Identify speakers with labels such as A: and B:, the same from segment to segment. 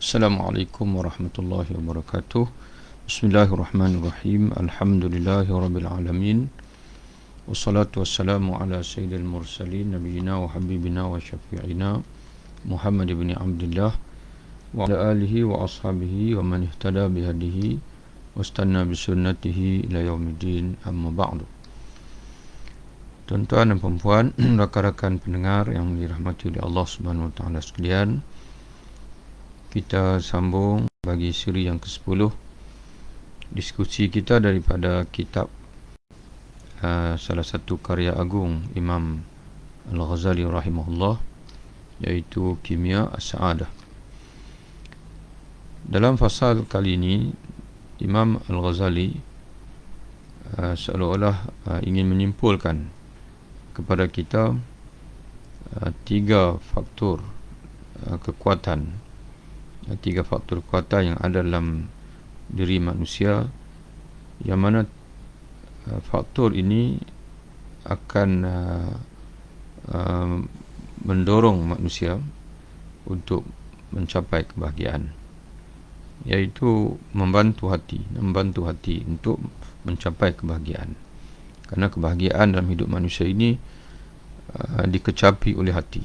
A: Assalamualaikum warahmatullahi wabarakatuh. Bismillahirrahmanirrahim. Alhamdulillahi rabbil alamin. Wassalatu wassalamu ala sayyidil mursalin nabiyina wa habibina wa syafi'ina Muhammad ibn Abdullah wa ala alihi wa ashabihi wa man ihtada bihadihi wastanna bisunnatihi ila yaumiddin, amma ba'du. Tuan-tuan dan puan-puan, rakan-rakan pendengar yang dirahmati oleh Allah Subhanahu wa taala sekalian, kita sambung bagi siri yang ke-10 diskusi kita daripada kitab salah satu karya agung Imam Al-Ghazali rahimahullah, iaitu Kimia As-Sa'adah. Dalam fasal kali ini Imam Al-Ghazali seolah-olah ingin menyimpulkan kepada kita tiga faktor kekuatan yang ada dalam diri manusia, yang mana faktor ini akan mendorong manusia untuk mencapai kebahagiaan, iaitu membantu hati untuk mencapai kebahagiaan. Kerana kebahagiaan dalam hidup manusia ini dikecapi oleh hati.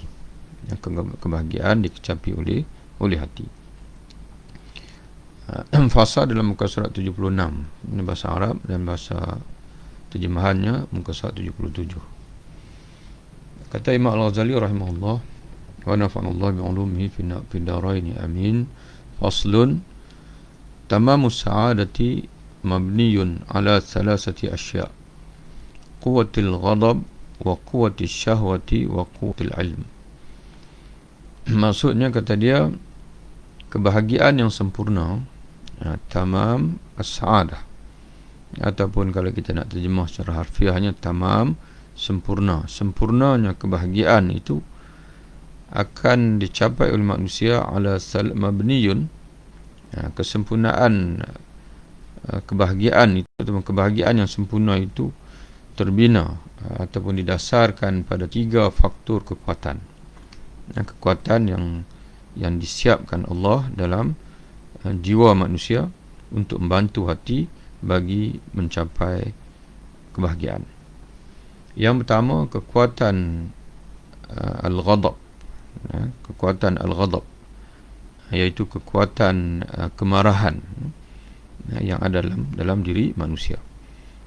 A: Kebahagiaan dikecapi oleh hati. Fasa dalam muka surat 76, ini bahasa Arab, dan bahasa terjemahannya muka surat 77. Kata Imam Al-Ghazali rahimahullah, wa nafa'anallahu bi'ulumihi fi daraini amin. Faslun, tamamus sa'adati mabniyun ala thalathati asya', quwwatil ghadab wa quwwatil syahwati wa quwwatil ilm. Maksudnya, kata dia, kebahagiaan yang sempurna, tamam as-sa'adah, ataupun kalau kita nak terjemah secara harfiahnya, tamam, sempurnanya kebahagiaan itu akan dicapai oleh manusia ala mabniyun, kesempurnaan kebahagiaan itu, atau kebahagiaan yang sempurna itu terbina ataupun didasarkan pada tiga faktor kekuatan yang disiapkan Allah dalam jiwa manusia untuk membantu hati bagi mencapai kebahagiaan. Yang pertama, kekuatan al-ghadab, iaitu kekuatan kemarahan yang ada dalam diri manusia.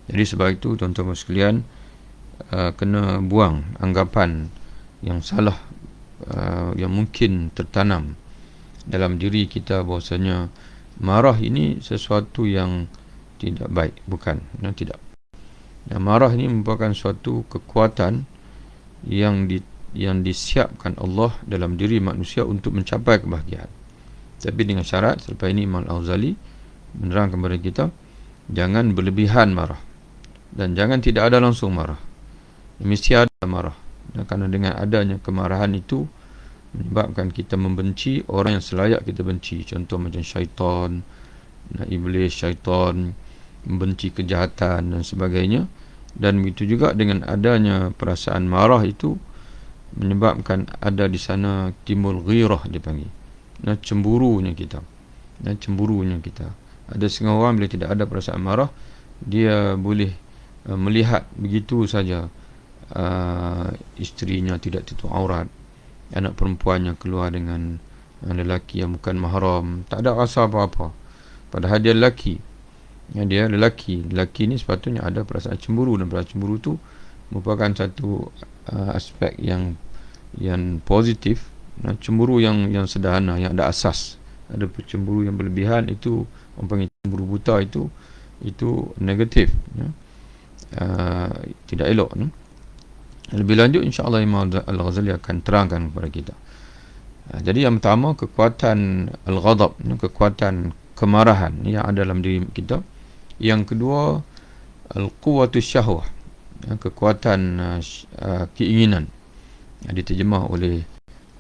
A: Jadi sebab itu, tuan-tuan sekalian, kena buang anggapan yang salah yang mungkin tertanam dalam diri kita, bahawasanya marah ini sesuatu yang tidak baik. Bukan, tidak. Marah ini merupakan suatu kekuatan yang disiapkan Allah dalam diri manusia untuk mencapai kebahagiaan. Tapi dengan syarat, selepas ini Imam Al-Ghazali menerangkan kepada kita, jangan berlebihan marah, dan jangan tidak ada langsung marah. Mesti ada marah. Dan kerana dengan adanya kemarahan itu menyebabkan kita membenci orang yang selayak kita benci. Contoh macam syaitan, iblis, syaitan, membenci kejahatan dan sebagainya. Dan begitu juga dengan adanya perasaan marah itu menyebabkan ada di sana timbul ghirah, dipanggil, cemburunya kita. Ada setengah orang bila tidak ada perasaan marah, dia boleh melihat begitu saja isterinya tidak tutup aurat, anak perempuannya keluar dengan lelaki yang bukan mahram, tak ada rasa apa-apa, padahal dia lelaki. Lelaki ni sepatutnya ada perasaan cemburu, dan perasaan cemburu tu merupakan satu aspek yang positif. Cemburu yang sederhana, yang ada asas. Ada cemburu yang berlebihan, itu orang panggil cemburu buta, itu negatif, tidak elok. Lebih lanjut, insya-Allah Imam Al-Ghazali akan terangkan kepada kita. Jadi yang pertama, kekuatan al-ghadab, kekuatan kemarahan yang ada dalam diri kita. Yang kedua, al-quwwatus syahwah, kekuatan keinginan. Diterjemah oleh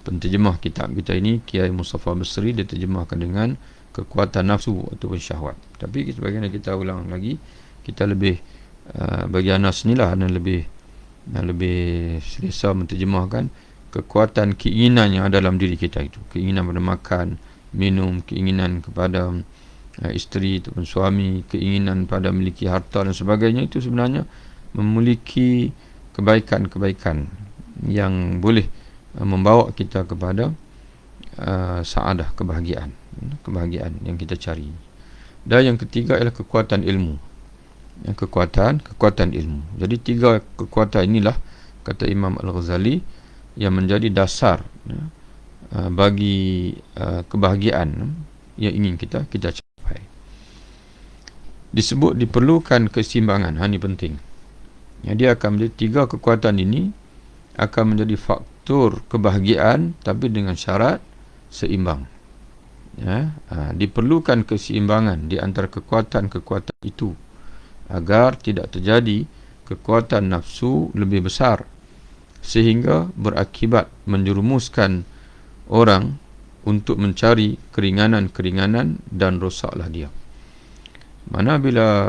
A: penterjemah kitab kita ini, Kiai Mustafa Basri, dia terjemahkan dengan kekuatan nafsu ataupun syahwat. Tapi sebagaimana kita ulang lagi, kita lebih bagi Anas ni lah, dan lebih selesa menterjemahkan kekuatan keinginan yang ada dalam diri kita itu. Keinginan pada makan, minum, keinginan kepada isteri ataupun suami, keinginan pada memiliki harta dan sebagainya, itu sebenarnya memiliki kebaikan-kebaikan yang boleh membawa kita kepada saadah, kebahagiaan yang kita cari. Dan yang ketiga ialah kekuatan ilmu. Kekuatan ilmu. Jadi 3 kekuatan inilah, kata Imam Al-Ghazali, yang menjadi dasar bagi kebahagiaan yang ingin kita capai. Disebut diperlukan keseimbangan. Ini penting. Dia akan menjadi 3 kekuatan ini akan menjadi faktor kebahagiaan, tapi dengan syarat seimbang. Diperlukan keseimbangan di antara kekuatan-kekuatan itu agar tidak terjadi kekuatan nafsu lebih besar sehingga berakibat menjerumuskan orang untuk mencari keringanan-keringanan dan rosaklah dia. Mana bila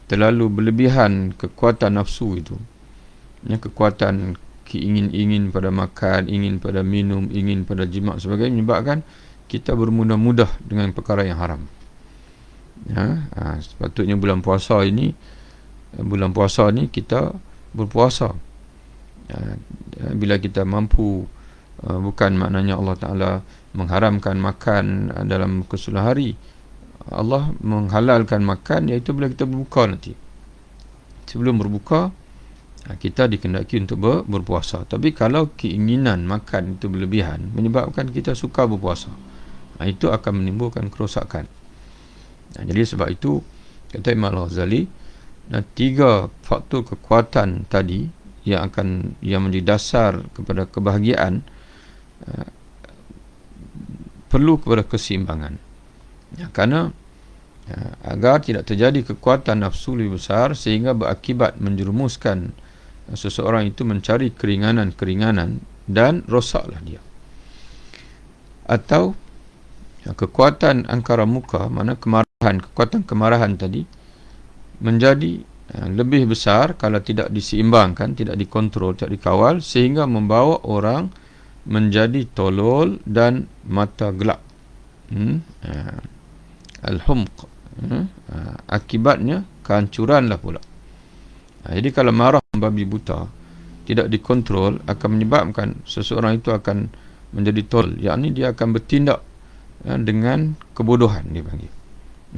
A: terlalu berlebihan kekuatan nafsu itu, kekuatan keingin-ingin pada makan, ingin pada minum, ingin pada jima' sebagainya, menyebabkan kita bermudah-mudah dengan perkara yang haram. Sepatutnya bulan puasa ni kita berpuasa. Bila kita mampu, bukan maknanya Allah Ta'ala mengharamkan makan dalam keseluruhan hari. Allah menghalalkan makan iaitu bila kita berbuka nanti. Sebelum berbuka, kita dikendaki untuk berpuasa. Tapi kalau keinginan makan itu berlebihan, menyebabkan kita suka berpuasa, itu akan menimbulkan kerosakan. Jadi sebab itu, kata Imam Al-Ghazali, 3 faktor kekuatan tadi yang menjadi dasar kepada kebahagiaan perlu kepada keseimbangan. Kerana agar tidak terjadi kekuatan nafsu lebih besar sehingga berakibat menjerumuskan seseorang itu mencari keringanan-keringanan dan rosaklah dia. Atau kekuatan angkara muka, mana kekuatan kemarahan tadi menjadi lebih besar kalau tidak diseimbangkan, tidak dikontrol, tidak dikawal, sehingga membawa orang menjadi tolol dan mata gelap. Al-humq. Akibatnya kehancuranlah pula. Jadi kalau marah membabi buta, tidak dikontrol, akan menyebabkan seseorang itu akan menjadi tolol. Yakni dia akan bertindak dengan kebodohan, dia panggil.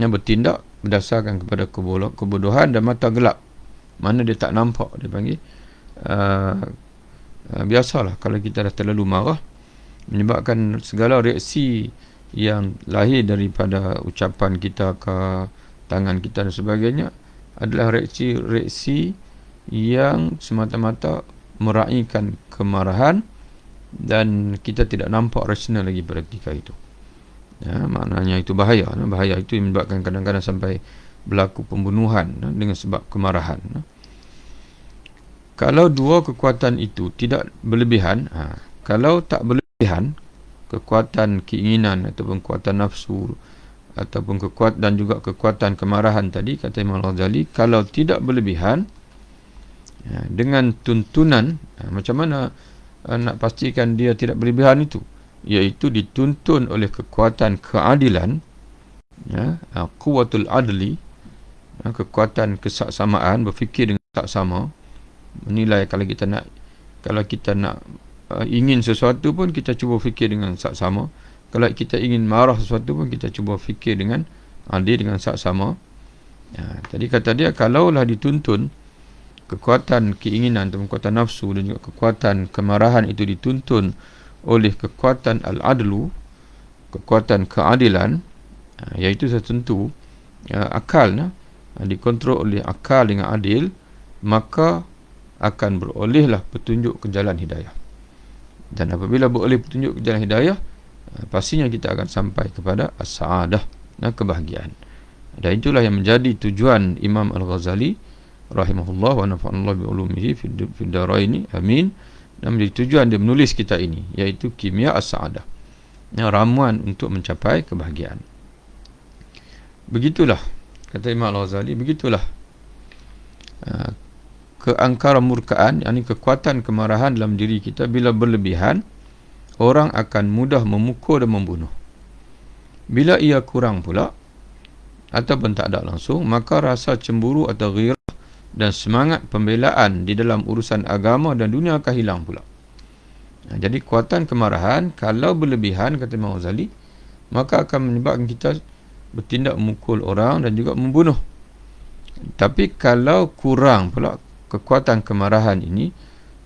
A: Yang bertindak berdasarkan kepada kebodohan dan mata gelap. Mana dia tak nampak, dia panggil. Biasalah kalau kita dah terlalu marah, menyebabkan segala reaksi yang lahir daripada ucapan kita ke tangan kita dan sebagainya adalah reaksi yang semata-mata meraihkan kemarahan dan kita tidak nampak rasional lagi pada ketika itu. Maknanya itu bahaya. Bahaya itu menyebabkan kadang-kadang sampai berlaku pembunuhan dengan sebab kemarahan. Kalau 2 kekuatan itu tidak berlebihan, kalau tak berlebihan, kekuatan keinginan ataupun kekuatan nafsu ataupun kekuatan dan juga kekuatan kemarahan tadi, kata Imam Al-Ghazali, kalau tidak berlebihan, dengan tuntunan, macam mana nak pastikan dia tidak berlebihan itu? Iaitu dituntun oleh kekuatan keadilan, quwwatul adli, kekuatan kesaksamaan, berfikir dengan saksama, menilai kalau kita nak ingin sesuatu pun kita cuba fikir dengan saksama. Kalau kita ingin marah sesuatu pun kita cuba fikir dengan adil, dengan saksama. Tadi kata dia, kalaulah dituntun kekuatan keinginan atau kekuatan nafsu dan juga kekuatan kemarahan itu dituntun oleh kekuatan al-adlu, kekuatan keadilan, iaitu setentu akal, dikontrol oleh akal dengan adil, maka akan berolehlah petunjuk ke jalan hidayah. Dan apabila beroleh petunjuk ke jalan hidayah, pastinya kita akan sampai kepada as-sa'adah, kebahagiaan. Dan itulah yang menjadi tujuan Imam Al-Ghazali rahimahullah wa nafa'anallah bi'ulumihi fid daraini, amin. Dan menjadi tujuan dia menulis kita ini, iaitu kimia as-sa'adah, ramuan untuk mencapai kebahagiaan. Begitulah, kata Imam Al-Ghazali, begitulah keangkara murkaan, yakni kekuatan kemarahan dalam diri kita bila berlebihan, orang akan mudah memukul dan membunuh. Bila ia kurang pula ataupun tak ada langsung, maka rasa cemburu atau ghirah dan semangat pembelaan di dalam urusan agama dan dunia akan hilang pula. Jadi kuatan kemarahan kalau berlebihan, kata Imam Ghazali, maka akan menyebabkan kita bertindak memukul orang dan juga membunuh. Tapi kalau kurang pula kekuatan kemarahan ini,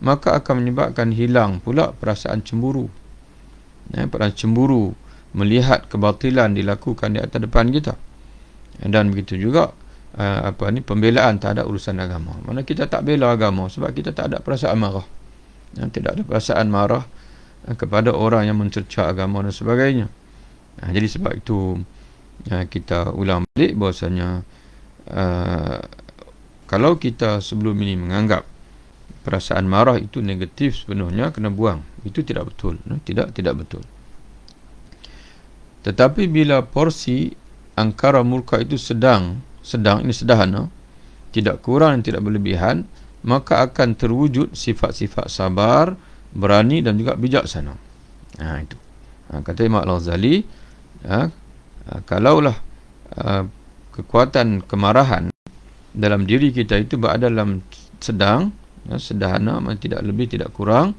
A: maka akan menyebabkan hilang pula perasaan cemburu. Perasaan cemburu melihat kebatilan dilakukan di atas depan kita. Dan begitu juga pembelaan terhadap urusan agama. Mana kita tak bela agama sebab kita tak ada perasaan marah. Tidak ada perasaan marah kepada orang yang mencerca agama dan sebagainya. Jadi sebab itu kita ulang balik bahasanya kalau kita sebelum ini menganggap perasaan marah itu negatif sepenuhnya, kena buang. Itu tidak betul. Tidak betul. Tetapi bila porsi angkara murka itu sedang, ini sederhana, tidak kurang dan tidak berlebihan, maka akan terwujud sifat-sifat sabar, berani dan juga bijaksana. Itu. Kata Imam Al-Ghazali, kalaulah kekuatan kemarahan dalam diri kita itu berada dalam sedang, sederhana, tidak lebih tidak kurang,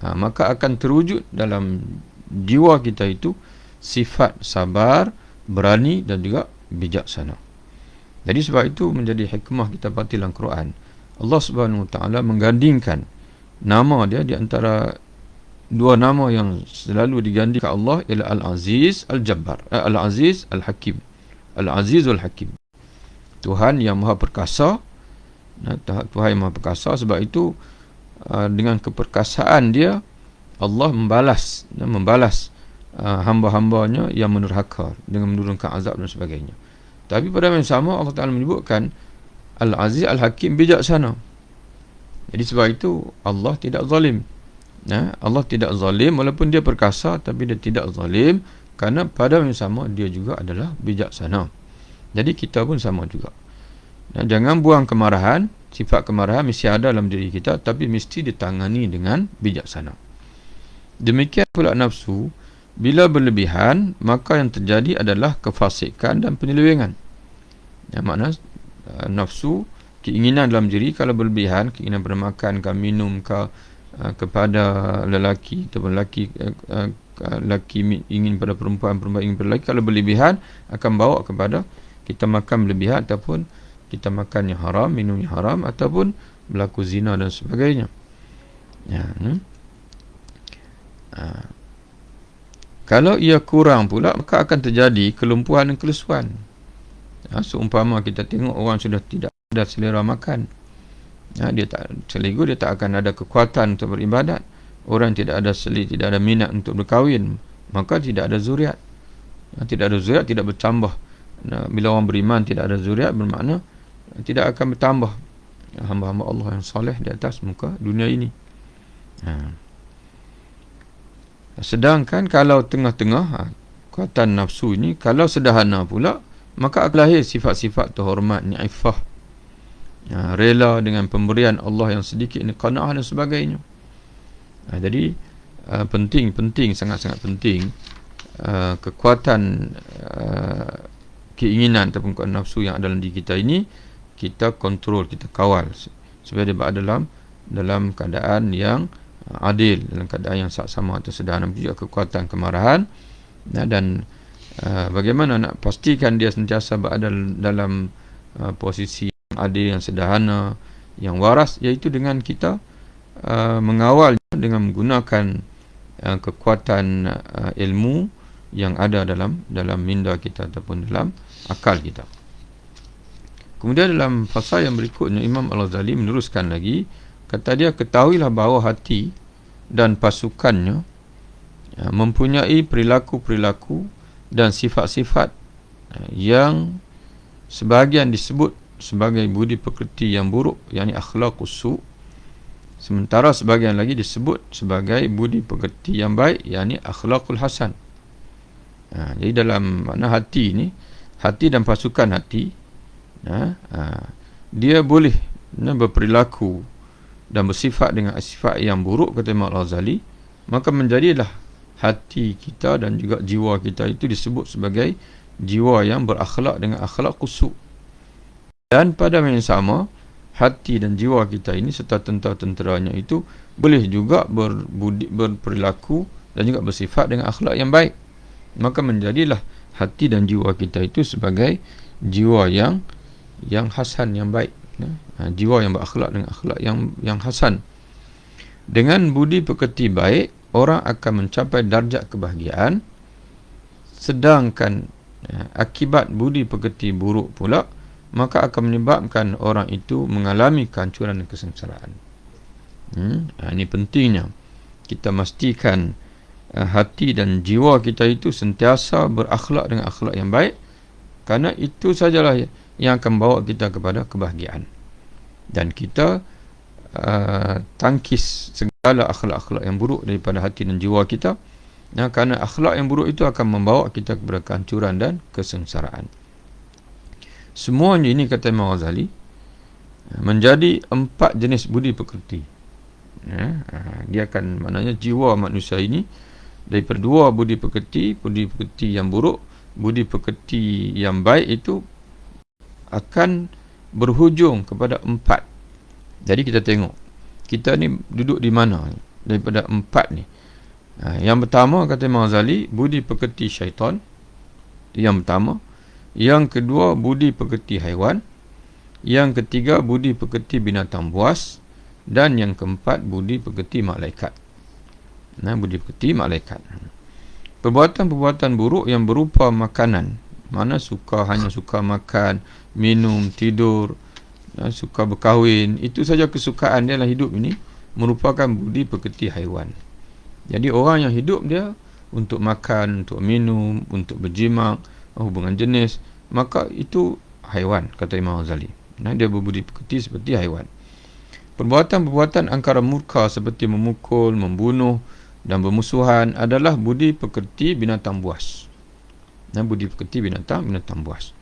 A: maka akan terwujud dalam jiwa kita itu sifat sabar, berani dan juga bijaksana. Jadi sebab itu menjadi hikmah kita baca dalam Quran. Allah Subhanahu Wa Taala menggandingkan nama dia di antara dua nama yang selalu digandingkan Allah ialah Al-Aziz Al-Jabbar, Al-Aziz Al-Hakim. Al-Aziz Al-Hakim. Tuhan yang Maha Perkasa. Tuhan yang Maha Perkasa, sebab itu dengan keperkasaan dia Allah membalas hamba-hambanya yang menurhaka dengan menurunkan azab dan sebagainya. Tapi pada masa yang sama Allah Ta'ala menyebutkan Al-Aziz Al-Hakim, bijaksana. Jadi sebab itu Allah tidak zalim. Allah tidak zalim walaupun dia perkasa, tapi dia tidak zalim kerana pada masa yang sama dia juga adalah bijaksana. Jadi kita pun sama juga. Jangan buang kemarahan. Sifat kemarahan mesti ada dalam diri kita, tapi mesti ditangani dengan bijaksana. Demikian pula nafsu, bila berlebihan, maka yang terjadi adalah kefasikan dan penyelewengan. Makna nafsu, keinginan dalam diri kalau berlebihan, keinginan bermakan ke minum ke kepada lelaki ataupun lelaki ingin pada perempuan, perempuan ingin pada lelaki, kalau berlebihan akan bawa kepada kita makan berlebihan ataupun kita makan yang haram, minum yang haram ataupun berlaku zina dan sebagainya. Kalau ia kurang pula, maka akan terjadi kelumpuhan dan kelesuan. Seumpama kita tengok orang sudah tidak ada selera makan, dia tak selego, dia tak akan ada kekuatan untuk beribadat. Orang tidak ada tidak ada minat untuk berkahwin, maka tidak ada zuriat. Tidak ada zuriat, tidak bertambah. Bila orang beriman tidak ada zuriat, bermakna tidak akan bertambah hamba-hamba Allah yang soleh di atas muka dunia ini. Sedangkan kalau tengah-tengah kekuatan nafsu ini, kalau sederhana pula, maka akan lahir sifat-sifat terhormat, ni'ifah, rela dengan pemberian Allah yang sedikit ini, qanaah dan sebagainya. Jadi penting, sangat-sangat penting kekuatan keinginan ataupun kekuatan nafsu yang ada dalam diri kita ini, kita kontrol, kita kawal supaya dia berada dalam keadaan yang adil, dalam keadaan yang sama atau sederhana. Juga kekuatan kemarahan, dan bagaimana nak pastikan dia sentiasa berada dalam posisi yang adil, yang sederhana, yang waras, iaitu dengan kita mengawal dengan menggunakan kekuatan ilmu yang ada dalam minda kita ataupun dalam akal kita. Kemudian dalam fasal yang berikutnya, Imam Al-Ghazali meneruskan lagi, kata dia, ketahuilah bahawa hati dan pasukannya mempunyai perilaku-perilaku dan sifat-sifat yang sebahagian disebut sebagai budi pekerti yang buruk, yakni akhlaqus su', sementara sebahagian lagi disebut sebagai budi pekerti yang baik, yakni akhlaqul hasan. Jadi dalam makna hati ni, hati dan pasukan hati, dia boleh berperilaku dan bersifat dengan sifat yang buruk, kata Imam Al-Ghazali, maka menjadilah hati kita dan juga jiwa kita itu disebut sebagai jiwa yang berakhlak dengan akhlak kusuk. Dan pada masa yang sama, hati dan jiwa kita ini serta tentera-tenteranya itu boleh juga berperilaku dan juga bersifat dengan akhlak yang baik. Maka menjadilah hati dan jiwa kita itu sebagai jiwa yang hasan, yang baik. Jiwa yang berakhlak dengan akhlak yang hasan. Dengan budi pekerti baik, orang akan mencapai darjat kebahagiaan. Sedangkan akibat budi pekerti buruk pula, maka akan menyebabkan orang itu mengalami kehancuran dan kesengsaraan. Ini pentingnya kita memastikan hati dan jiwa kita itu sentiasa berakhlak dengan akhlak yang baik, kerana itu sajalah yang akan bawa kita kepada kebahagiaan. Dan kita tangkis segala akhlak-akhlak yang buruk daripada hati dan jiwa kita, kerana akhlak yang buruk itu akan membawa kita kepada kehancuran dan kesengsaraan. Semuanya ini, kata Imam Ghazali, menjadi 4 jenis budi pekerti. Dia akan, maknanya jiwa manusia ini daripada 2 budi pekerti yang buruk, budi pekerti yang baik itu akan berhujung kepada 4. Jadi kita tengok kita ni duduk di mana daripada 4 ni. Yang pertama, kata Imam Ghazali, budi pekerti syaitan. Yang pertama. Yang kedua, budi pekerti haiwan. Yang ketiga, budi pekerti binatang buas. Dan yang keempat, budi pekerti malaikat. Budi pekerti malaikat. Perbuatan-perbuatan buruk yang berupa makanan, mana hanya suka makan, minum, tidur, suka berkahwin, itu saja kesukaan dia dalam hidup ini, merupakan budi pekerti haiwan. Jadi orang yang hidup dia untuk makan, untuk minum, untuk berjima, hubungan jenis, maka itu haiwan, kata Imam Ghazali. Dia berbudi pekerti seperti haiwan. Perbuatan-perbuatan angkara murka seperti memukul, membunuh dan bermusuhan adalah budi pekerti binatang buas. Budi pekerti binatang buas.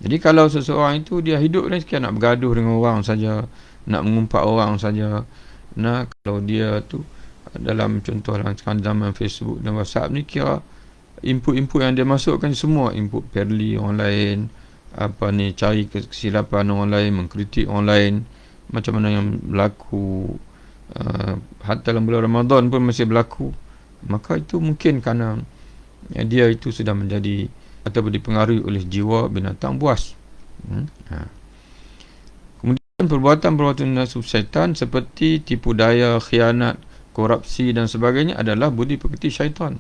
A: Jadi kalau seseorang itu dia hidup ni sekian nak bergaduh dengan orang saja, nak mengumpat orang saja. Kalau dia tu dalam contoh dalam zaman Facebook dan WhatsApp ni, kira input-input yang dia masukkan semua input perli orang lain, cari kesilapan orang lain, mengkritik orang lain, macam mana yang berlaku hatta dalam bulan Ramadan pun masih berlaku. Maka itu mungkin kerana dia itu sudah menjadi atau dipengaruhi oleh jiwa binatang buas. Kemudian perbuatan-perbuatan nafsu syaitan seperti tipu daya, khianat, korupsi dan sebagainya adalah budi pekerti syaitan.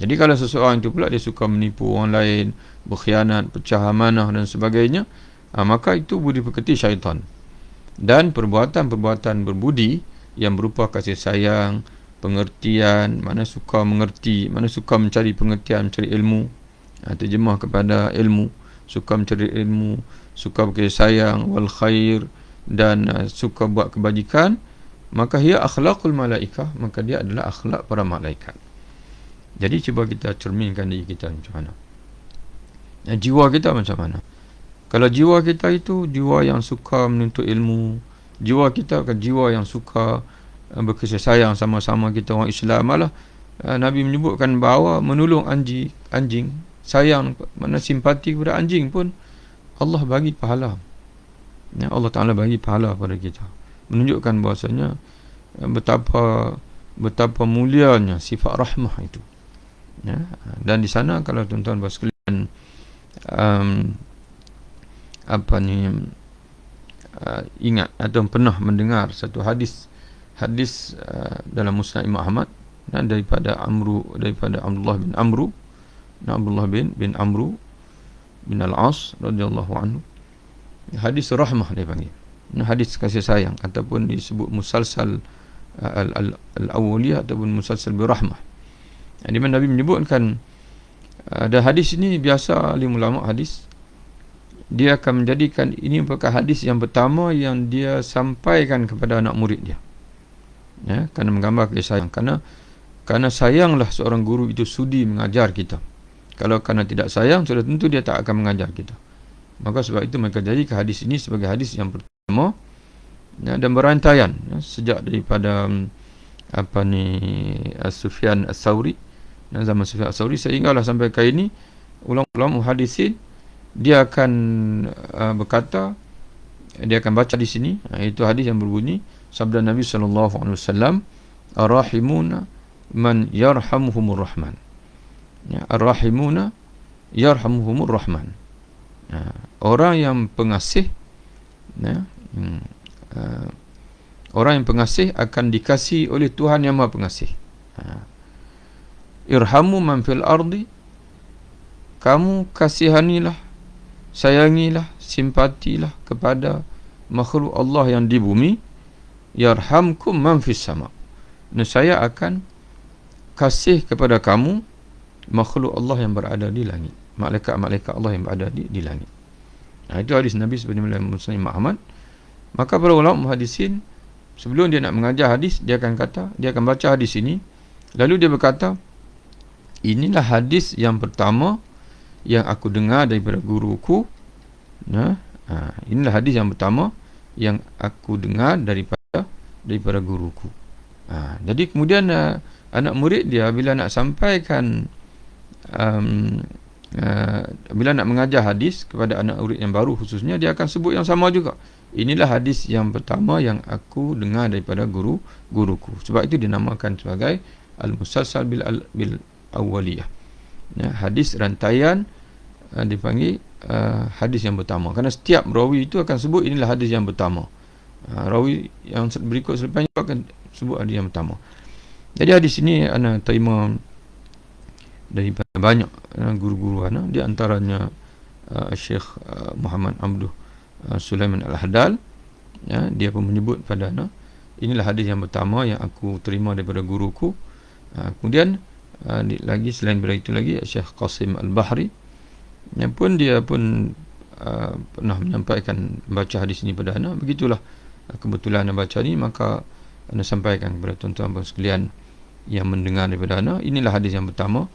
A: Jadi kalau seseorang itu pula dia suka menipu orang lain, berkhianat, pecah amanah dan sebagainya, maka itu budi pekerti syaitan. Dan perbuatan-perbuatan berbudi yang berupa kasih sayang, pengertian, mana suka mengerti, mana suka mencari pengertian, mencari ilmu, terjemah kepada ilmu, suka mencari ilmu, suka berkasih sayang, wal khair, dan suka buat kebajikan, maka ia akhlakul malaikah, maka dia adalah akhlak para malaikat. Jadi cuba kita cerminkan diri kita macam mana, jiwa kita macam mana. Kalau jiwa kita itu jiwa yang suka menuntut ilmu, jiwa kita kan jiwa yang suka berkasih sayang sama-sama kita orang Islam, malah Nabi menyebutkan bahawa menolong anjing, sayang, mana simpati kepada anjing pun Allah bagi pahala. Allah Ta'ala bagi pahala pada kita, menunjukkan bahasanya betapa mulianya sifat rahmah itu. Dan di sana kalau tuan-tuan sekalian ingat atau pernah mendengar satu hadis dalam Musnad Imam Ahmad daripada Abdullah bin Amru bin Al-As radhiyallahu anhu. Hadis rahmah dia panggil. Hadis kasih sayang ataupun disebut musalsal al-awliyah ataupun musalsal birahmah. Di mana Nabi menyebutkan ada hadis ini, biasa alim ulama hadis dia akan menjadikan ini merupakan hadis yang pertama yang dia sampaikan kepada anak murid dia, kerana menggambar kasih sayang. Kerana sayanglah seorang guru itu sudi mengajar kita. Kalau kerana tidak sayang, sudah tentu dia tak akan mengajar kita. Maka sebab itu mereka jadikan hadis ini sebagai hadis yang pertama, dan berantaian sejak daripada Sufyan Ats-Tsauri zaman Sufyan Ats-Tsauri, sehinggalah sampai kali ini ulama muhaddisin dia akan berkata, dia akan baca di sini, itu hadis yang berbunyi sabda Nabi sallallahu alaihi wasallam, ar-rahimuna man yarhamuhumur rahman. Ya, ar-rahimuna yarhamuhumur rahman. Orang yang pengasih, ya, orang yang pengasih akan dikasihi oleh Tuhan yang Maha Pengasih. Irhamu man fil ardi, kamu kasihanilah, sayangilah, simpatilah kepada makhluk Allah yang di bumi. Yarhamkum man fis sama, saya akan kasih kepada kamu makhluk Allah yang berada di langit, malaikat-malaikat Allah yang berada di langit. Itu hadis Nabi sebenarnya Muslim Muhammad. Maka para ulama muhaddisin, sebelum dia nak mengajar hadis, dia akan baca hadis ini, lalu dia berkata, inilah hadis yang pertama yang aku dengar daripada guruku. Inilah hadis yang pertama yang aku dengar daripada guruku. Jadi kemudian anak murid dia bila nak sampaikan, bila nak mengajar hadis kepada anak murid yang baru khususnya, dia akan sebut yang sama juga. Inilah hadis yang pertama yang aku dengar daripada guruku. Sebab itu dinamakan sebagai al-musalsal bil awwaliyah. Hadis rantaian dipanggil hadis yang pertama, kerana setiap rawi itu akan sebut inilah hadis yang pertama. Rawi yang berikut selepasnya akan sebut hadis yang pertama. Jadi hadis ini ana terima daripada banyak guru-guru ana, di antaranya Syekh Muhammad Abdul Sulaiman Al-Hadal. Dia pun menyebut pada ana, inilah hadis yang pertama yang aku terima daripada guruku. Kemudian lagi selain daripada itu lagi Syekh Qasim Al-Bahri yang pun dia pun pernah menyampaikan baca hadis ini pada ana. Begitulah kebetulan ana baca ni, maka ana sampaikan kepada tuan-tuan sekalian yang mendengar daripada ana, inilah hadis yang pertama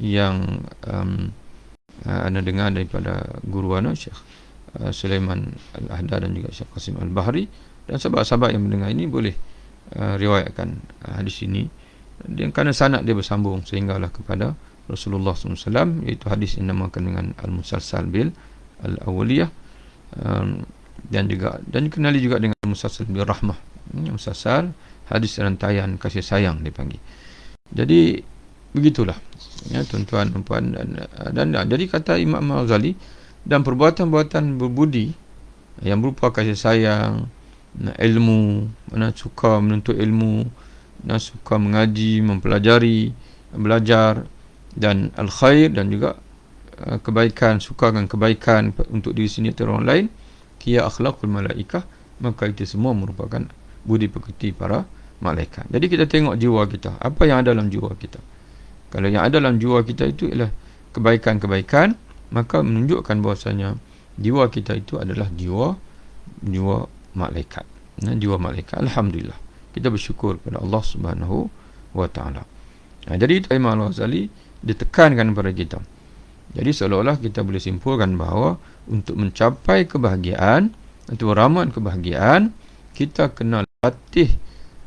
A: yang ana dengar daripada guru ana Syekh Sulaiman Al-Hadal dan juga Syekh Qasim Al-Bahri. Dan sahabat-sahabat yang mendengar ini boleh riwayatkan hadis ini, dan kerana sanad dia bersambung sehinggalah kepada Rasulullah SAW, iaitu hadis yang dinamakan dengan al-musalsal bil al-awwaliyah, dan dikenali juga dengan musalsal bil rahmah, musalsal hadis rantaian kasih sayang dipanggil. Jadi begitulah, tuan-tuan dan puan, dan jadi kata Imam Al-Ghazali, dan perbuatan-perbuatan berbudi yang berupa kasih sayang, ilmu, suka menuntut ilmu, suka mengaji, mempelajari, belajar, dan al-khair, dan juga kebaikan, suka dengan kebaikan untuk diri sendiri atau orang lain, kia akhlaqul malaikah, maka itu semua merupakan budi pekerti para malaikat. Jadi kita tengok jiwa kita, apa yang ada dalam jiwa kita. Kalau yang ada dalam jiwa kita itu ialah kebaikan-kebaikan, maka menunjukkan bahawasanya jiwa kita itu adalah jiwa malaikat. Jiwa malaikat. Alhamdulillah, kita bersyukur kepada Allah Subhanahu wa taala. Jadi Imam Al-Ghazali ditekankan kepada kita. Jadi seolah-olah kita boleh simpulkan bahawa untuk mencapai kebahagiaan, untuk ramuan kebahagiaan, kita kena latih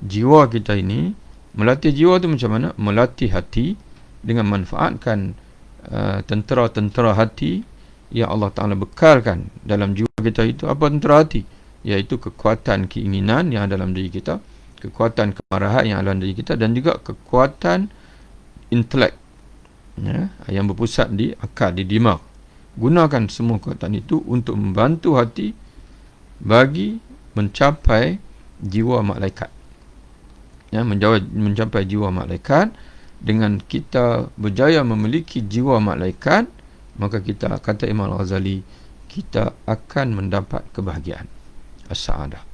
A: jiwa kita ini. Melatih jiwa itu macam mana? Melatih hati dengan manfaatkan tentera-tentera hati yang Allah Ta'ala bekalkan dalam jiwa kita itu. Apa tentera hati? Iaitu kekuatan keinginan yang ada dalam diri kita, kekuatan kemarahan yang ada dalam diri kita, dan juga kekuatan intelek, yang berpusat di akal, di dimag. Gunakan semua kekuatan itu untuk membantu hati bagi mencapai jiwa malaikat. Mencapai jiwa malaikat. Dengan kita berjaya memiliki jiwa malaikat, maka kita, kata Imam Al-Ghazali, kita akan mendapat kebahagiaan, as-sa'adah.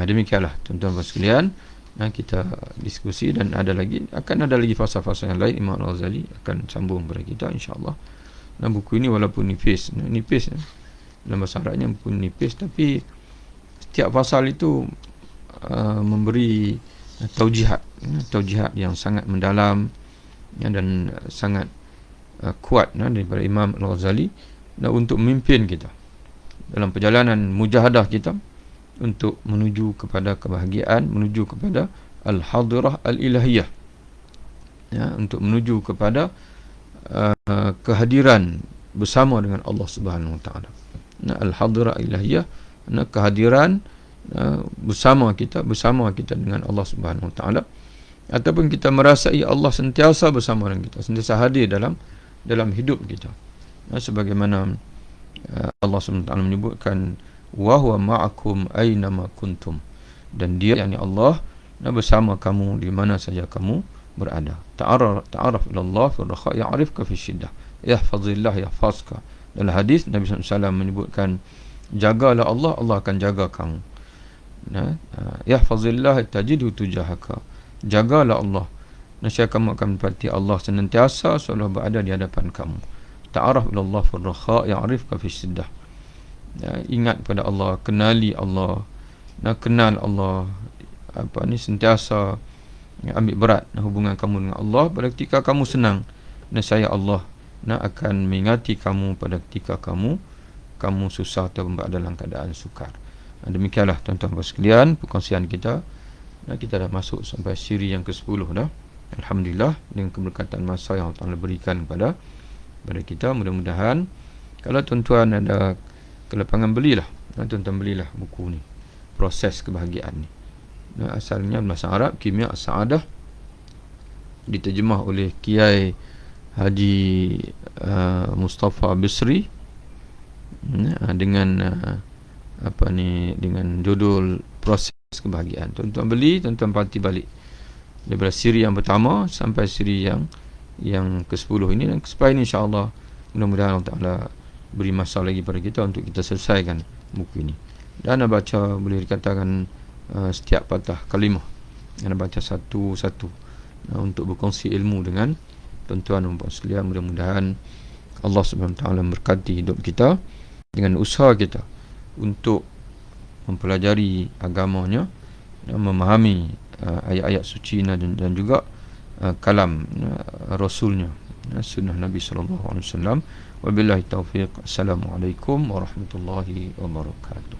A: Demikianlah tuan-tuan sekalian, kita diskusi, dan akan ada lagi fasa-fasa yang lain. Imam Al-Ghazali akan sambung kepada kita insya-Allah. Dan buku ini walaupun nipis dalam bahasa Arabnya pun nipis, tapi setiap pasal itu memberi taujihat yang sangat mendalam, dan sangat kuat daripada Imam Al-Ghazali, dan untuk memimpin kita dalam perjalanan mujahadah kita untuk menuju kepada kebahagiaan, menuju kepada al-hadirah al-ilahiyah. untuk menuju kepada kehadiran bersama dengan Allah Subhanahu Wa Taala. Al-hadrah ilahiyah, kehadiran bersama kita dengan Allah Subhanahu Wa Taala, ataupun kita merasai Allah sentiasa bersama dengan kita, sentiasa hadir dalam hidup kita. Sebagaimana Allah Subhanahu Wa Taala menyebutkan, wa huwa ma'akum aynama kuntum, dan dia, yakni Allah, bersama kamu di mana saja kamu berada. Ta'araf ila Allah fi ar-rakha ya'rifka fi syiddah, yahfazillah yahfazka. Dalam hadis Nabi SAW menyebutkan, jagalah Allah, Allah akan jaga kamu. Yahfazillah tajidhu tujahaka, jagalah Allah, nescaya kamu akan mendapati Allah senantiasa seolah berada di hadapan kamu. Ta'araf ila Allah fi ar-rakha ya'rifka fi syiddah. Ingat pada Allah, kenali Allah, kenal Allah, sentiasa ambil berat hubungan kamu dengan Allah. Pada ketika kamu senang, nescaya Allah akan mengingati kamu pada ketika kamu susah atau berada dalam keadaan sukar. Demikianlah tuan-tuan sekalian perkongsian kita. Kita dah masuk sampai siri yang ke-10 dah. Alhamdulillah, dengan keberkatan masa yang Allah berikan kepada kita. Mudah-mudahan kalau tuan-tuan ada kelapangan, belilah buku ni, Proses Kebahagiaan ni. Asalnya bahasa Arab, Kimia As-Sa'adah, diterjemah oleh Kiai Haji Mustafa Bisri, dengan dengan judul Proses Kebahagiaan. Tuan-tuan beli, tuan-tuan parti balik daripada siri yang pertama sampai siri yang ke-10 ini, dan supaya ini insya-Allah mudah-mudahan Allah Taala beri masa lagi pada kita untuk kita selesaikan buku ini. Dan baca, boleh dikatakan setiap patah kalimah anda baca satu-satu, untuk berkongsi ilmu dengan tuan-tuan dan puan sekalian. Mudah-mudahan Allah Subhanahu Wa Taala memberkati hidup kita dengan usaha kita untuk mempelajari agamanya dan memahami ayat-ayat suci dan juga kalam Rasulnya, sunnah Nabi sallallahu alaihi wasallam. Wabillahi taufiq. Assalamualaikum warahmatullahi wabarakatuh.